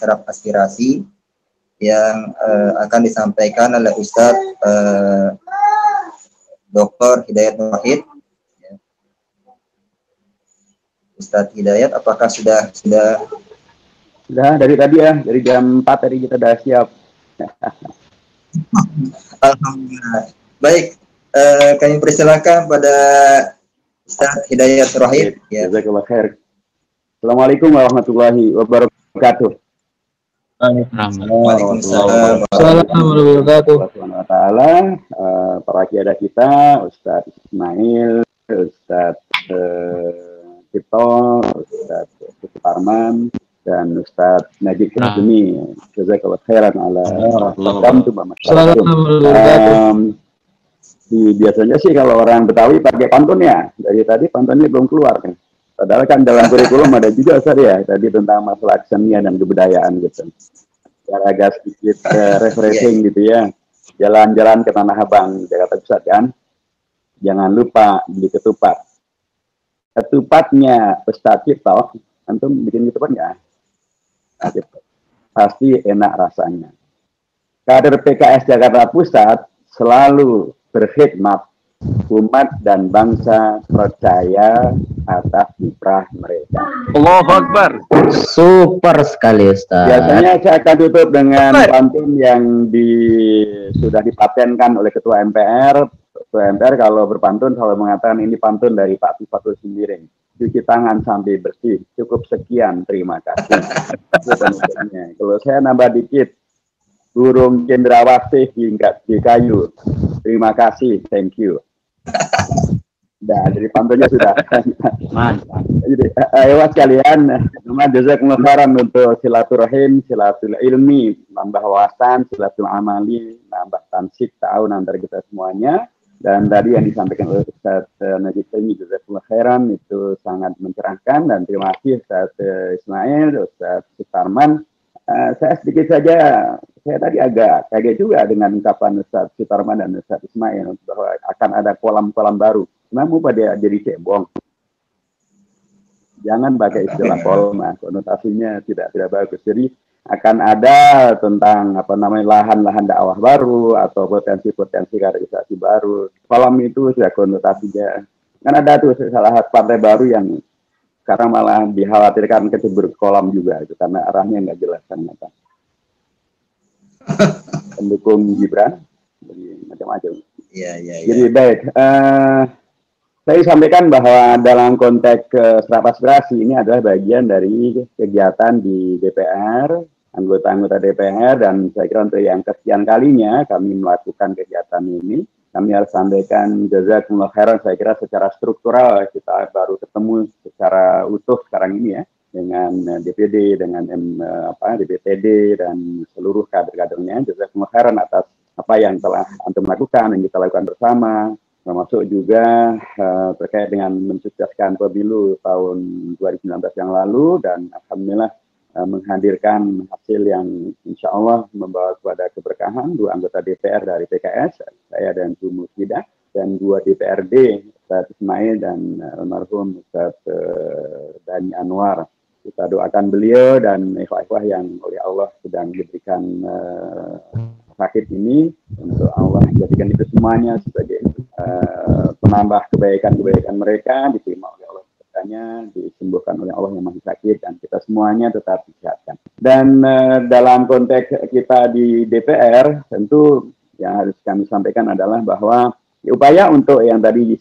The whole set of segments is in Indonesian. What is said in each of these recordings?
serap aspirasi yang akan disampaikan oleh Ustadz Dr. Hidayat Nur Wahid. Ustadz Hidayat, apakah sudah dari tadi ya, dari jam 4 tadi kita sudah siap. Alhamdulillah. Baik, kami persilakan pada Ustadz Hidayat Nur Wahid. Jazakallah khair. Assalamualaikum warahmatullahi wabarakatuh. Waalaikumsalam warahmatullahi wabarakatuh. Para kiai kita, Ustadz Ismail, Ustadz Cipto, Ustadz Suparman, dan Ustadz Najib Kazmi. Jazakallah khairan ala biasanya sih kalau orang Betawi pakai pantun ya. Dari tadi pantunnya belum keluar kan. Padahal kan dalam kurikulum ada juga Ustaz ya, tadi tentang masalah kesenian dan kebudayaan gitu. Biar agak sedikit refreshing gitu ya. Jalan-jalan ke Tanah Abang, Jakarta Pusat kan. Jangan lupa beli ketupat. Ketupatnya Ustaz Cipto, antum bikin ketupat nggak? Pasti enak rasanya. Kader PKS Jakarta Pusat selalu berkhidmat umat dan bangsa percaya atas kiprah mereka. Allahu Akbar. Super sekali Ustaz. Biasanya saya akan tutup dengan pantun yang sudah dipatenkan oleh Ketua MPR. Ketua MPR kalau berpantun selalu mengatakan ini pantun dari Pak Sifatul Sembiring. Cuci tangan sampai bersih. Cukup sekian, terima kasih. Kalau saya nambah dikit, burung cendrawasih hingga di kayu. Terima kasih, thank you. Nah, dari pantunnya sudah. Mantap. Jadi, ayo sekalian, jazakumullah khairan untuk silaturahim, silatul ilmi, nambah wawasan, silatul amali, nambah tansik tahun antara kita semuanya. Dan tadi yang disampaikan oleh Ustaz Najib Kazmi, jazakumullah khairan, itu sangat mencerahkan. Dan terima kasih Ustaz Ismail, Ustaz Sutarman. Saya sedikit saja, saya tadi agak kaget juga dengan ungkapan Ustaz Sutarman dan Ustaz Ismail bahwa akan ada kolam-kolam baru. Kenapa pada jadi cebong? Jangan pakai istilah kolam, konotasinya tidak bagus. Jadi akan ada tentang lahan-lahan dakwah baru atau potensi-potensi kaderisasi baru. Kolam itu sudah konotasinya. Kan ada tuh salah satu partai baru yang sekarang malah dikhawatirkan kecebur kolam juga itu karena arahnya nggak jelas ternyata. Pendukung Gibran, macam-macam. Iya. Jadi baik, saya sampaikan bahwa dalam konteks serap aspirasi ini adalah bagian dari kegiatan di DPR, anggota-anggota DPR, dan saya kira untuk yang kesekian kalinya kami melakukan kegiatan ini. Kami harus sampaikan jazakumullah khairan, saya kira secara struktural kita baru ketemu secara utuh sekarang ini ya, dengan DPD, dengan DPTD, dan seluruh kader-kadernya. Jazakumullah khairan atas apa yang telah antum lakukan, yang kita lakukan bersama, termasuk juga terkait dengan mensukseskan pemilu tahun 2019 yang lalu, dan alhamdulillah menghadirkan hasil yang insya Allah membawa kepada keberkahan. 2 anggota DPR dari PKS, saya dan Bu Mufidah, dan 2 DPRD, Ustaz Ismail dan almarhum Ustaz Dani Anwar. Kita doakan beliau dan ikhwah-ikhwah yang oleh Allah sedang diberikan sakit ini, untuk Allah jadikan itu semuanya sebagai penambah kebaikan-kebaikan mereka, diterima oleh Allah, disembuhkan oleh Allah yang Maha Sakit, dan kita semuanya tetap disehatkan. Dan dalam konteks kita di DPR, tentu yang harus kami sampaikan adalah bahwa upaya untuk yang tadi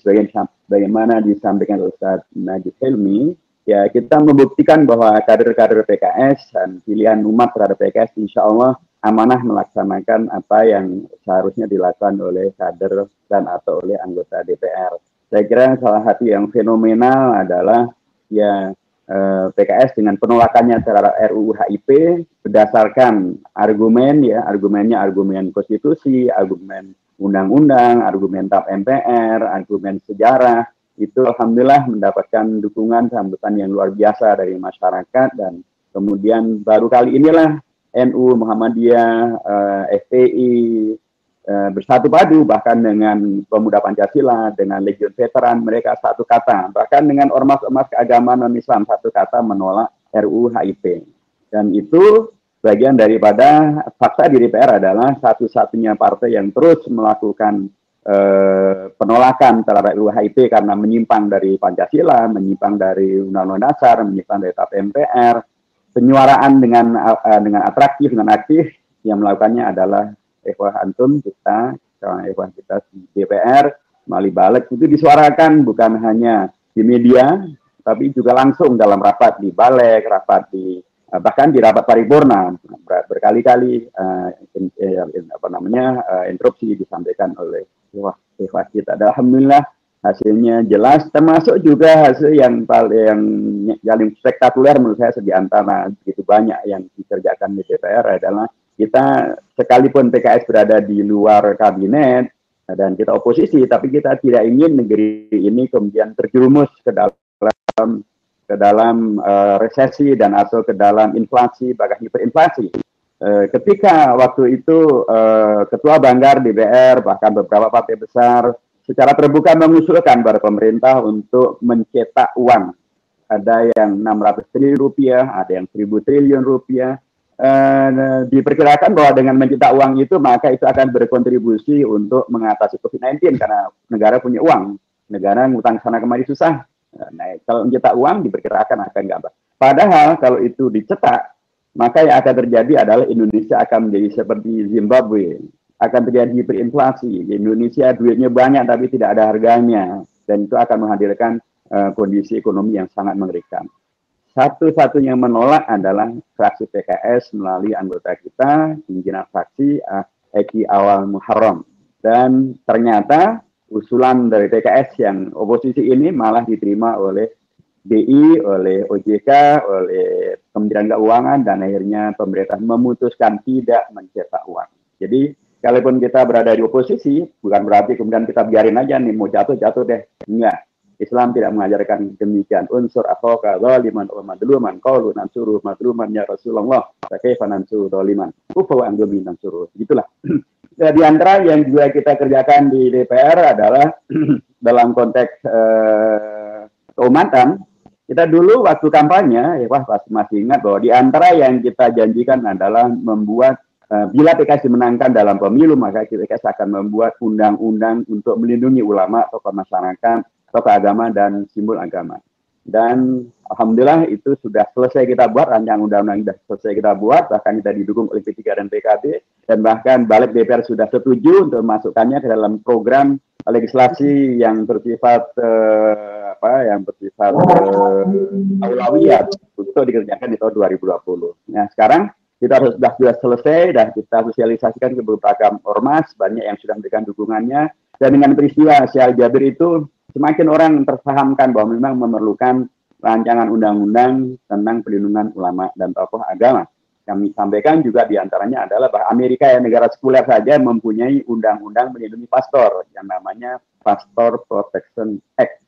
bagaimana disampaikan oleh Ustaz Najib Helmi, ya kita membuktikan bahwa kader-kader PKS dan pilihan umat terhadap PKS insya Allah amanah melaksanakan apa yang seharusnya dilakukan oleh kader dan atau oleh anggota DPR. Saya kira salah satu yang fenomenal adalah ya PKS dengan penolakannya terhadap RUU HIP berdasarkan argumennya argumen konstitusi, argumen undang-undang, argumen TAP MPR, argumen sejarah, itu alhamdulillah mendapatkan dukungan sambutan yang luar biasa dari masyarakat. Dan kemudian baru kali inilah NU, Muhammadiyah, FPI bersatu padu, bahkan dengan Pemuda Pancasila, dengan Legion Veteran, mereka satu kata, bahkan dengan ormas-ormas keagamaan non-Islam satu kata menolak RUU HIP. Dan itu bagian daripada fakta di DPR adalah satu-satunya partai yang terus melakukan penolakan terhadap RUU HIP karena menyimpang dari Pancasila, menyimpang dari Undang-Undang Dasar, menyimpang dari TAP MPR, penyuaraan dengan atraktif, dengan aktif, yang melakukannya adalah ikhwah antum kita, ikhwah kita di DPR, melalui balik, itu disuarakan bukan hanya di media, tapi juga langsung dalam rapat di balik, rapat di bahkan di rapat paripurna berkali-kali interupsi disampaikan oleh ikhwah kita. Alhamdulillah hasilnya jelas, termasuk juga hasil yang paling spektakuler menurut saya di antara begitu banyak yang dikerjakan di DPR adalah kita sekalipun PKS berada di luar kabinet dan kita oposisi, tapi kita tidak ingin negeri ini kemudian terjerumus ke dalam resesi dan atau ke dalam inflasi, bahkan hiperinflasi. Ketika waktu itu Ketua Banggar DPR, bahkan beberapa partai besar secara terbuka mengusulkan pada pemerintah untuk mencetak uang. Ada yang 600 triliun rupiah, ada yang 1.000 triliun rupiah. Diperkirakan bahwa dengan mencetak uang itu, maka itu akan berkontribusi untuk mengatasi COVID-19 karena negara punya uang. Negara ngutang sana kemari susah. Nah, kalau mencetak uang diperkirakan akan gampang. Padahal kalau itu dicetak, maka yang akan terjadi adalah Indonesia akan menjadi seperti Zimbabwe. Akan terjadi hiperinflasi. Di Indonesia duitnya banyak tapi tidak ada harganya. Dan itu akan menghadirkan kondisi ekonomi yang sangat mengerikan. Satu-satunya yang menolak adalah fraksi PKS melalui anggota kita, pimpinan fraksi Eki Awal Muharram. Dan ternyata usulan dari PKS yang oposisi ini malah diterima oleh BI, oleh OJK, oleh Kementerian Keuangan, dan akhirnya pemerintah memutuskan tidak mencetak uang. Jadi, kalaupun kita berada di oposisi, bukan berarti kemudian kita biarin aja nih, mau jatuh deh. Enggak. Islam tidak mengajarkan demikian. Unsur akhoka zaliman wa madluman qaulu nansuru madluman ya Rasulullah. Kaifa nansuru zaliman? Ufa an nansuru. Gitulah. Di antara yang juga kita kerjakan di DPR adalah dalam konteks keumatan. Kita dulu waktu kampanye, masih ingat bahwa di antara yang kita janjikan adalah membuat bila PKS dimenangkan dalam pemilu, maka PKS akan membuat undang-undang untuk melindungi ulama, tokoh masyarakat, tokoh agama, dan simbol agama. Dan alhamdulillah itu sudah selesai kita buat, rancangan undang-undang sudah selesai kita buat, bahkan kita didukung oleh P3 dan PKB, dan bahkan balik DPR sudah setuju untuk memasukkannya ke dalam program legislasi yang bersifat aulawiyat untuk dikerjakan di tahun 2020. Nah, sekarang kita sudah selesai, dan kita sosialisasikan ke beberapa ormas, banyak yang sudah memberikan dukungannya, dan dengan peristiwa Syekh Jabir itu, semakin orang terpahamkan bahwa memang memerlukan rancangan undang-undang tentang perlindungan ulama dan tokoh agama. Kami sampaikan juga diantaranya adalah bahwa Amerika yang negara sekuler saja mempunyai undang-undang melindungi pastor yang namanya Pastor Protection Act.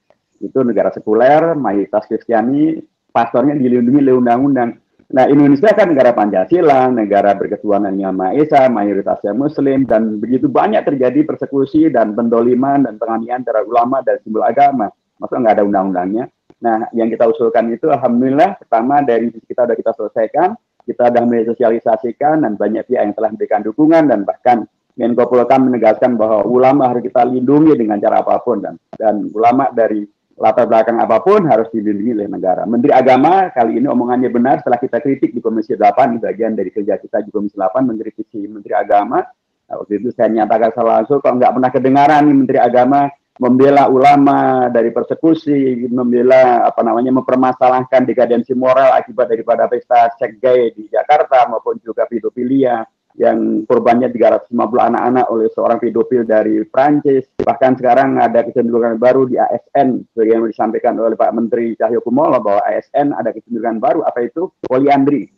Itu negara sekuler, mayoritas Kristiani, pastornya dilindungi oleh undang-undang. Nah, Indonesia kan negara Pancasila, negara berketuhanan yang Maha Esa, mayoritasnya Muslim, dan begitu banyak terjadi persekusi dan pendoliman dan penganiayaan terhadap ulama dan simbol agama. Maksudnya nggak ada undang-undangnya. Nah, yang kita usulkan itu, alhamdulillah, pertama dari kita sudah kita selesaikan, kita sudah mensosialisasikan, dan banyak pihak yang telah memberikan dukungan, dan bahkan Menko Polhukam menegaskan bahwa ulama harus kita lindungi dengan cara apapun, dan ulama dari latar belakang apapun harus dilindungi oleh negara. Menteri Agama kali ini omongannya benar setelah kita kritik di Komisi 8, bagian dari kerja kita di Komisi 8 mengkritisi Menteri Agama. Nah, waktu itu saya nyatakan salah langsung, kok nggak pernah kedengaran nih Menteri Agama membela ulama dari persekusi, membela mempermasalahkan dekadensi moral akibat daripada pesta seks gay di Jakarta maupun juga pedofilia yang korbannya 350 anak-anak oleh seorang pedofil dari Prancis. Bahkan sekarang ada kecenderungan baru di ASN, seperti yang disampaikan oleh Pak Menteri Cahyokumolo bahwa ASN ada kecenderungan baru, apa itu? Poliandri.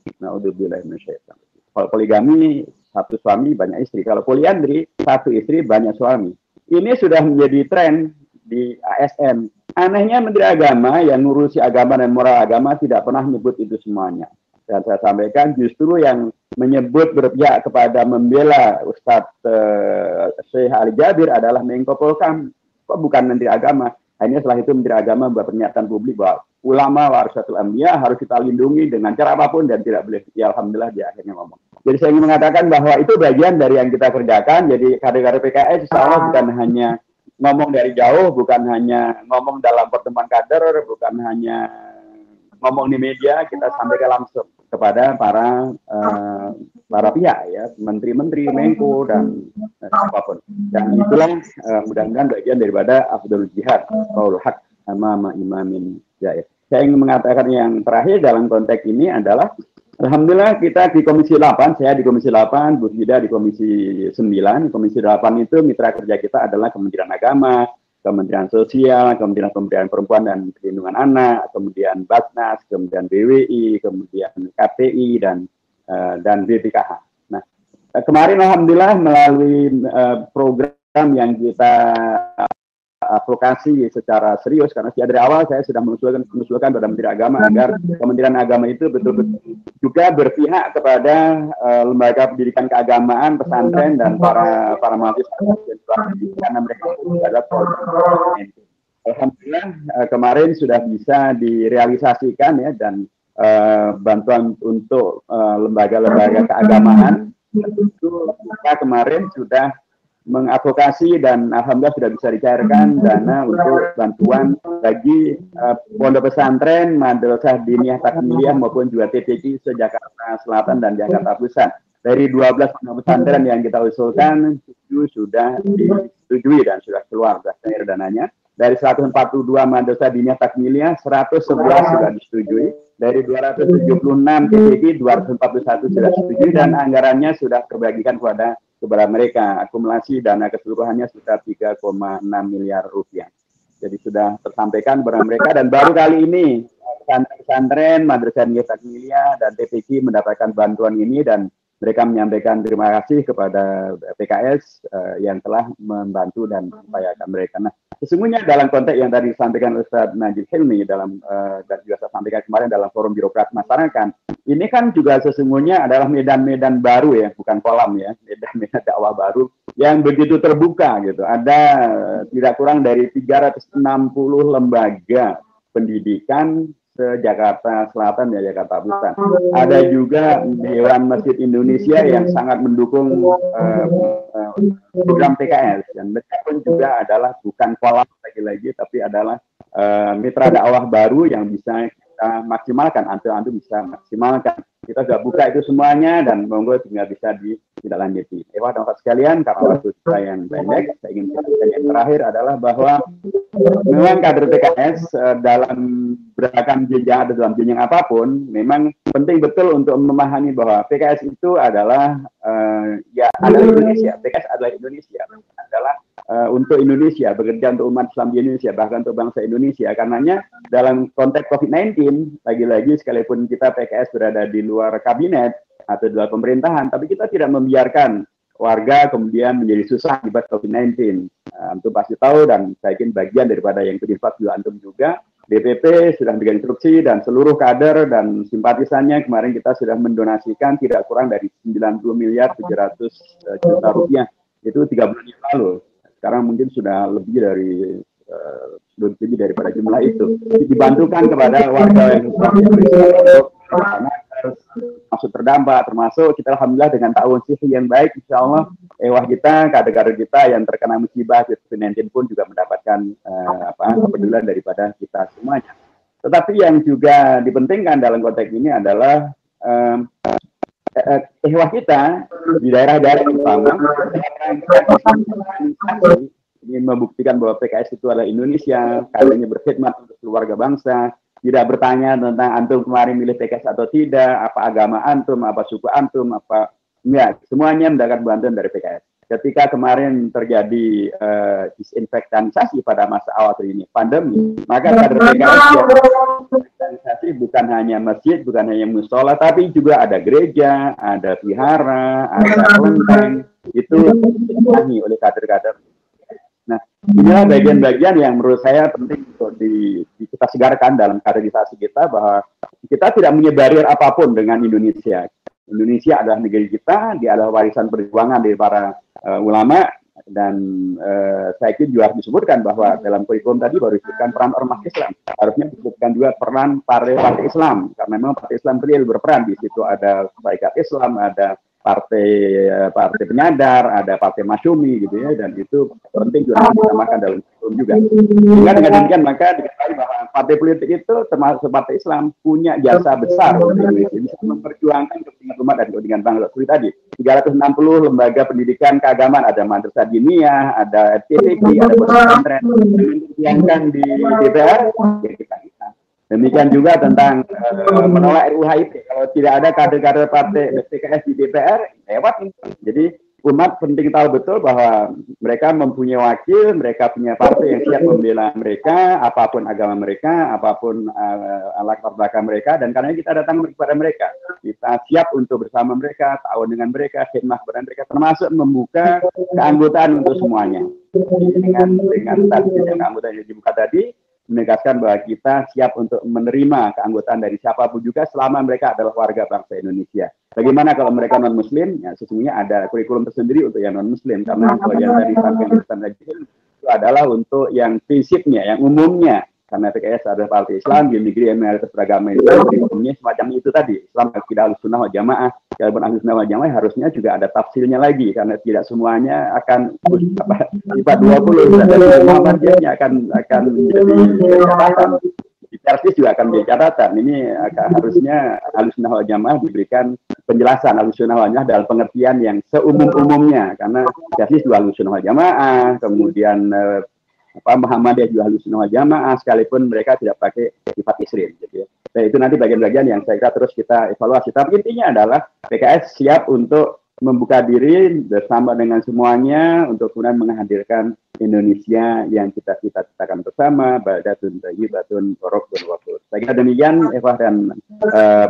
Kalau poligami, satu suami banyak istri. Kalau poliandri, satu istri banyak suami. Ini sudah menjadi tren di ASN. Anehnya Menteri Agama yang ngurusi agama dan moral agama tidak pernah menyebut itu semuanya. Dan saya sampaikan justru yang menyebut berpihak kepada membela Ustadz Syekh Ali Jabir adalah Menko Polhukam. Kok bukan Menteri Agama? Akhirnya setelah itu Menteri Agama buat pernyataan publik bahwa ulama warasatul anbiya harus kita lindungi dengan cara apapun dan tidak boleh. Ya alhamdulillah dia akhirnya ngomong. Jadi saya ingin mengatakan bahwa itu bagian dari yang kita kerjakan. Jadi kader-kader PKS insya Allah bukan hanya ngomong dari jauh, bukan hanya ngomong dalam pertemuan kader, bukan hanya ngomong di media, kita sampaikan langsung kepada para pihak ya, menteri-menteri, Menko dan apapun. Dan itulah mudah-mudahan bagian daripada afdhalul jihad, qaulul haq amama imamin jair. Saya ingin mengatakan yang terakhir dalam konteks ini adalah alhamdulillah kita di Komisi 8, saya di Komisi 8, Bu Fida di Komisi 9. Komisi 8 itu mitra kerja kita adalah Kementerian Agama, Kementerian Sosial, Kementerian Pemberdayaan Perempuan dan Perlindungan Anak, kemudian Basnas, kemudian BWI, kemudian KPI dan BPKH. Nah, kemarin alhamdulillah melalui program yang kita advokasi secara serius, karena sejak dari awal saya sudah mengusulkan pada Menteri Agama agar Kementerian Agama itu betul-betul juga berpihak kepada lembaga pendidikan keagamaan, pesantren dan para mahasiswa karena mereka adalah program. Alhamdulillah kemarin sudah bisa direalisasikan ya, dan bantuan untuk lembaga-lembaga keagamaan itu kita kemarin sudah mengadvokasi dan alhamdulillah sudah bisa dicairkan dana untuk bantuan bagi pondok pesantren, madrasah diniyah takmiliyah maupun juga TPQ se-Jakarta Selatan dan Jakarta Pusat. Dari 12 pondok pesantren yang kita usulkan, 7 sudah disetujui dan sudah keluar cair dananya. Dari 142 madrasah diniyah takmiliyah, 111 sudah disetujui. Dari 276 TPQ, 241 sudah disetujui dan anggarannya sudah terbagikan kepada mereka. Akumulasi dana keseluruhannya sudah 3,6 miliar rupiah. Jadi sudah tersampaikan kepada mereka dan baru kali ini pesantren, madrasah diniyah takmiliyah dan TPQ mendapatkan bantuan ini dan mereka menyampaikan terima kasih kepada PKS yang telah membantu dan mengupayakan mereka. Nah, sesungguhnya dalam konteks yang tadi disampaikan Ustaz Najib Hilmi dan juga saya sampaikan kemarin dalam forum birokrat masyarakat, ini kan juga sesungguhnya adalah medan-medan baru ya, bukan kolam ya, medan-medan dakwah baru yang begitu terbuka gitu. Ada tidak kurang dari 360 lembaga pendidikan se-Jakarta Selatan dan Jakarta Pusat. Ada juga Dewan Masjid Indonesia yang sangat mendukung program PKS. Dan mereka pun juga adalah bukan kolam lagi-lagi, tapi adalah mitra dakwah baru yang bisa kita maksimalkan, antum bisa maksimalkan. Kita sudah buka itu semuanya dan monggo tinggal bisa ditindaklanjuti. Teman-teman sekalian, karena waktu kita yang pendek, saya ingin sampaikan yang terakhir adalah bahwa memang kader PKS dalam beragam jenjang atau dalam jenjang apapun, memang penting betul untuk memahami bahwa PKS itu adalah adalah Indonesia. PKS adalah Indonesia, adalah untuk Indonesia, bekerja untuk umat Islam di Indonesia, bahkan untuk bangsa Indonesia. Karenanya dalam konteks COVID-19, lagi-lagi sekalipun kita PKS berada di luar kabinet atau di luar pemerintahan, tapi kita tidak membiarkan warga kemudian menjadi susah akibat COVID-19. Antum pasti tahu dan saya yakin bagian daripada yang terlibat juga antum juga. DPP sudah memberikan instruksi dan seluruh kader dan simpatisannya kemarin kita sudah mendonasikan tidak kurang dari 90 miliar 700 juta rupiah. Itu 3 bulan yang lalu. Sekarang mungkin sudah lebih daripada jumlah itu. Dibantukan kepada warga yang masuk terdampak, termasuk kita alhamdulillah dengan tahun sihir yang baik, insya Allah kita, kader-kader kita yang terkena musibah COVID-19 pun juga mendapatkan kepedulian daripada kita semuanya. Tetapi yang juga dipentingkan dalam konteks ini adalah kita di daerah-daerah utama ingin membuktikan bahwa PKS itu adalah Indonesia, kadernya berkhidmat untuk keluarga bangsa, tidak bertanya tentang antum kemarin milih PKS atau tidak, apa agama antum, apa suku antum, apa enggak, semuanya mendapatkan bantuan dari PKS. Ketika kemarin terjadi disinfektanisasi pada masa awal ini pandemi, maka kader PKS disinfektanisasi bukan hanya masjid, bukan hanya musola, tapi juga ada gereja, ada vihara, ada kelenteng, itu dipenuhi oleh kader-kader. Nah, inilah bagian-bagian yang menurut saya penting untuk kita segarkan dalam kaderisasi kita, bahwa kita tidak menyebarir apapun dengan Indonesia. Indonesia adalah negeri kita, dia adalah warisan perjuangan dari para ulama, Dan saya kira juga harus disebutkan bahwa dalam kurikulum tadi baru disebutkan peran ormas Islam, harusnya disebutkan juga peran partai Islam, karena memang partai Islam real berperan. Di situ ada Syarikat Islam, ada partai penyadar, ada partai masyumi gitu ya, dan itu penting juga disamakan dalam kurikulum juga. Sehingga dengan demikian maka diketahui bahwa partai politik itu termasuk partai Islam punya jasa besar untuk Indonesia, bisa memperjuangkan kepentingan umat dan kepentingan bangsa. Seperti tadi 360 lembaga pendidikan keagamaan, ada madrasah diniyah, ada FTV, ada pesantren yang di DPR, ya kita. Demikian juga tentang menolak RUU-HIP. Kalau tidak ada kader-kader partai PKS di DPR, lewat. Jadi umat penting tahu betul bahwa mereka mempunyai wakil, mereka punya partai yang siap membela mereka, apapun agama mereka, apapun latar belakang mereka, dan karena kita datang kepada mereka, kita siap untuk bersama mereka, tahu dengan mereka, khidmat kepada mereka, termasuk membuka keanggotaan untuk semuanya. Dengan tadi yang keanggotaan yang dibuka tadi, menegaskan bahwa kita siap untuk menerima keanggotaan dari siapapun juga selama mereka adalah warga bangsa Indonesia. Bagaimana kalau mereka non-Muslim? Ya, sesungguhnya ada kurikulum tersendiri untuk yang non-Muslim, karena kalau yang tadi disampaikan itu adalah untuk yang prinsipnya, yang umumnya. Karena PKS adalah partai Islam, di negeri yang mayoritas beragama Islam, kurikulumnya semacam itu tadi. Islam tidak Ahlussunnah wal Jamaah. Kalaupun Ahlussunnah wal Jamaah harusnya juga ada tafsirnya lagi, karena tidak semuanya akan sifat 20, dan Muhammadiyahnya akan menjadi catatan. Di Persis juga akan menjadi catatan. Ini harusnya Ahlussunnah wal Jamaah diberikan penjelasan Ahlussunnah wal Jamaah dalam pengertian yang seumum-umumnya, karena Persis juga Ahlussunnah wal Jamaah, kemudian Muhammadiyah juga Ahlussunnah wal Jamaah, sekalipun mereka tidak pakai sifat isrim gitu ya. Nah, itu nanti bagian-bagian yang saya kira terus kita evaluasi. Tapi intinya adalah PKS siap untuk membuka diri bersama dengan semuanya untuk kemudian menghadirkan Indonesia yang kita cita-citakan bersama, baldatun thayyibatun wa rabbun ghafur. Saya kira demikian Eva dan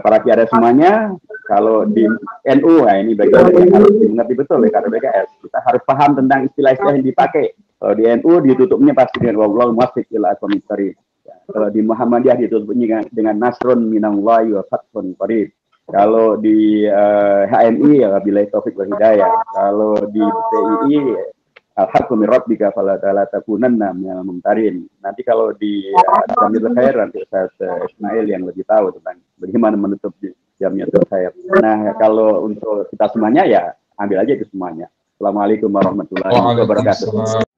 para tiada semuanya. Kalau di NU, nah ini bagian yang harus dimengerti betul oleh kader PKS. Kita harus paham tentang istilah-istilah yang dipakai. Kalau di NU ditutupnya pasti dengan wallahu muwaffiq ila aqwamit thoriq. Kalau di Muhammadiyah ditutupnya dengan nasrun minallahi wa fathun qarib. Kalau di HMI ya billahi taufik wal hidayah. Kalau di PII al-haqqu min rabbika fala takunanna minal mumtarin. Nanti kalau di Jamil Khair nanti Ustaz Ismail yang lebih tahu tentang bagaimana menutup Jamiatul Khair. Nah, kalau untuk kita semuanya ya ambil aja itu semuanya. Assalamualaikum warahmatullahi wabarakatuh.